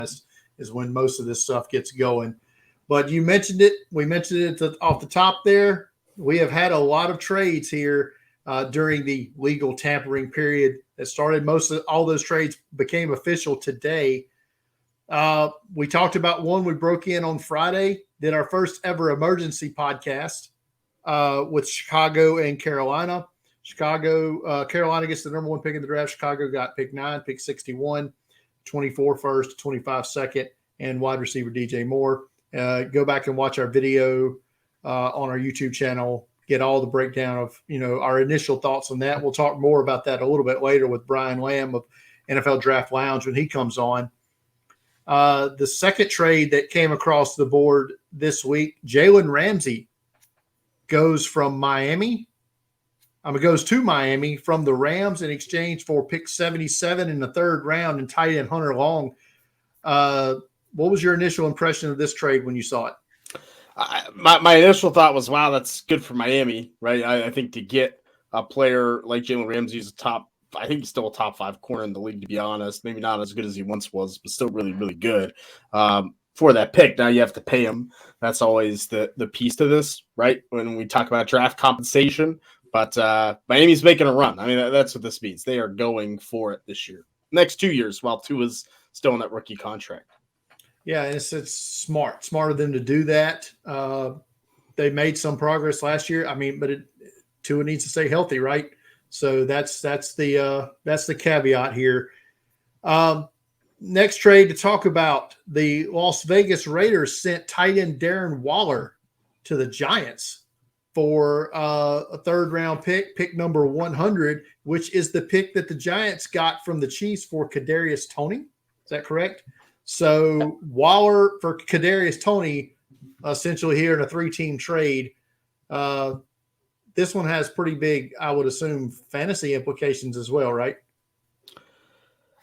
is when most of this stuff gets going. But you mentioned it. We mentioned it off the top there. We have had a lot of trades here during the legal tampering period that started. Most of all those trades became official today. We talked about one. We broke in on Friday, did our first ever emergency podcast with Chicago and Carolina. Carolina gets the number one pick in the draft. Chicago got pick 9, pick 61, 24 first, 25 second, and wide receiver DJ Moore. Go back and watch our video on our YouTube channel. Get all the breakdown of our initial thoughts on that. We'll talk more about that a little bit later with Brian Lamb of NFL Draft Lounge when he comes on. The second trade that came across the board this week, Jalen Ramsey goes to Miami from the Rams in exchange for pick 77 in the third round and tight end Hunter Long. What was your initial impression of this trade when you saw it? My initial thought was, wow, that's good for Miami, right? I think to get a player like Jalen Ramsey, who's I think he's still a top 5 corner in the league, to be honest. Maybe not as good as he once was, but still really, really good for that pick. Now you have to pay him. That's always the piece to this, right? When we talk about draft compensation. But Miami's making a run. I mean, that's what this means. They are going for it this year. Next 2 years, while Tua's still in that rookie contract. Yeah, and it's smart of them to do that. They made some progress last year. I mean, but Tua needs to stay healthy, right? So that's the caveat here. Next trade to talk about, the Las Vegas Raiders sent tight end Darren Waller to the Giants for a third round pick number 100, which is the pick that the Giants got from the Chiefs for Kadarius Toney. Is that correct? So Waller for Kadarius Toney, essentially here in a 3-team trade. This one has pretty big, I would assume, fantasy implications as well, right?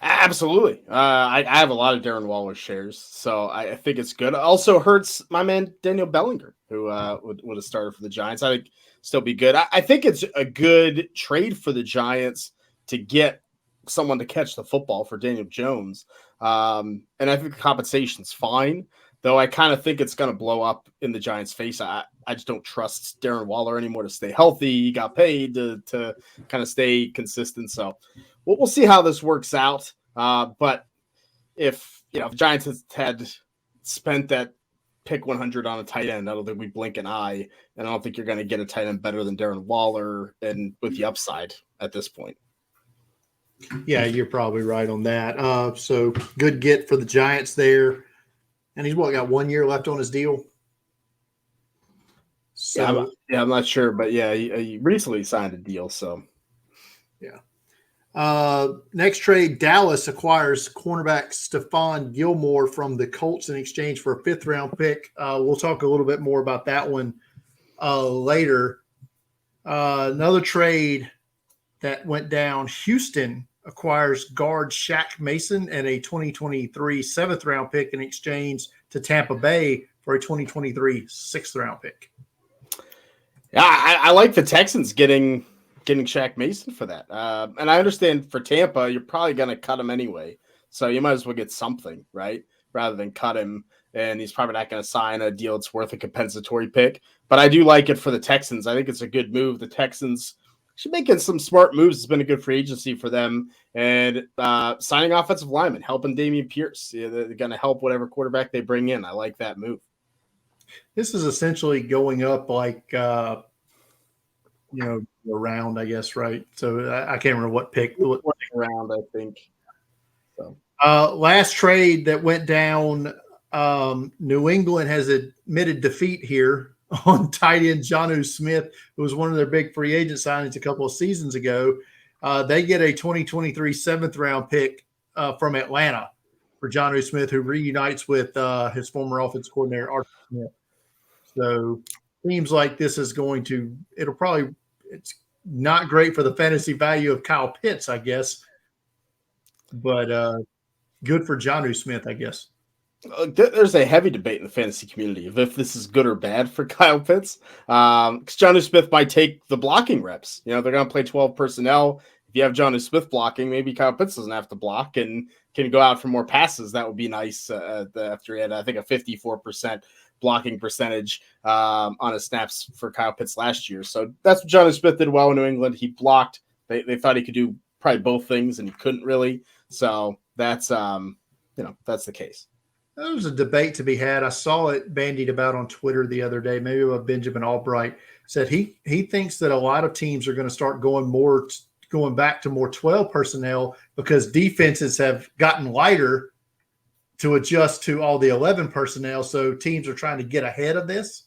Absolutely. I have a lot of Darren Waller shares, so I think it's good. It also hurts my man Daniel Bellinger, who would have started for the Giants. I think still be good. I think it's a good trade for the Giants to get someone to catch the football for Daniel Jones. And I think the compensation's fine, though I kind of think it's going to blow up in the Giants' face. I just don't trust Darren Waller anymore to stay healthy. He got paid to kind of stay consistent. So we'll see how this works out. But if the Giants had spent that pick 100 on a tight end, I don't think we blink an eye. And I don't think you're going to get a tight end better than Darren Waller and with the upside at this point. Yeah, you're probably right on that. So good get for the Giants there. And he's got 1 year left on his deal? So, I'm not sure, but he recently signed a deal. So, yeah. Next trade, Dallas acquires cornerback Stephon Gilmore from the Colts in exchange for a 5th round pick. We'll talk a little bit more about that one later. Another trade that went down, Houston acquires guard Shaq Mason and a 2023 7th round pick in exchange to Tampa Bay for a 2023 6th round pick. Yeah, I like the Texans getting Shaq Mason for that. And I understand for Tampa, you're probably going to cut him anyway. So you might as well get something, right? Rather than cut him. And he's probably not going to sign a deal that's worth a compensatory pick. But I do like it for the Texans. I think it's a good move. The Texans should making some smart moves. It's been a good free agency for them. And signing offensive linemen, helping Dameon Pierce. Yeah, they're going to help whatever quarterback they bring in. I like that move. This is essentially going up like, around, I guess, right? So I can't remember what pick. Round, I think. So. Last trade that went down, New England has admitted defeat here on tight end Jonnu Smith, who was one of their big free agent signings a couple of seasons ago. They get a 2023 7th round pick from Atlanta for Jonnu Smith, who reunites with his former offense coordinator, Arthur Smith. So seems like this is it's not great for the fantasy value of Kyle Pitts, I guess, but good for Jonnu Smith, I guess. There's a heavy debate in the fantasy community of if this is good or bad for Kyle Pitts. Because Jonnu Smith might take the blocking reps. They're going to play 12 personnel. If you have Johnny Smith blocking, maybe Kyle Pitts doesn't have to block and can go out for more passes. That would be nice after he had, I think, a 54% blocking percentage on his snaps for Kyle Pitts last year. So that's what Johnny Smith did well in New England. He blocked. They thought he could do probably both things, and he couldn't really. So that's that's the case. There was a debate to be had. I saw it bandied about on Twitter the other day. Maybe about Benjamin Albright said he thinks that a lot of teams are going to start going back to more 12 personnel because defenses have gotten lighter to adjust to all the 11 personnel. So teams are trying to get ahead of this.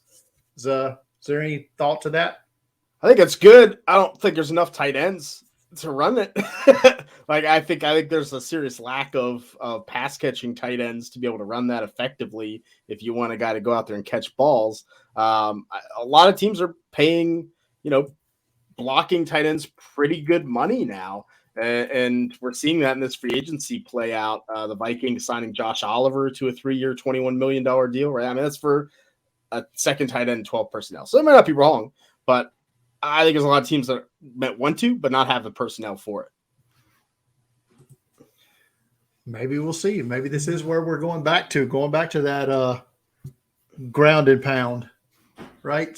Is there any thought to that? I think it's good. I don't think there's enough tight ends to run it. I think there's a serious lack of pass catching tight ends to be able to run that effectively. If you want a guy to go out there and catch balls, a lot of teams are paying, blocking tight ends pretty good money now. And we're seeing that in this free agency play out. The Vikings signing Josh Oliver to a 3-year, $21 million deal, right? I mean, that's for a second tight end, 12 personnel. So it might not be wrong, but I think there's a lot of teams that want to, but not have the personnel for it. Maybe we'll see. Maybe this is where we're going back to that ground and pound, right?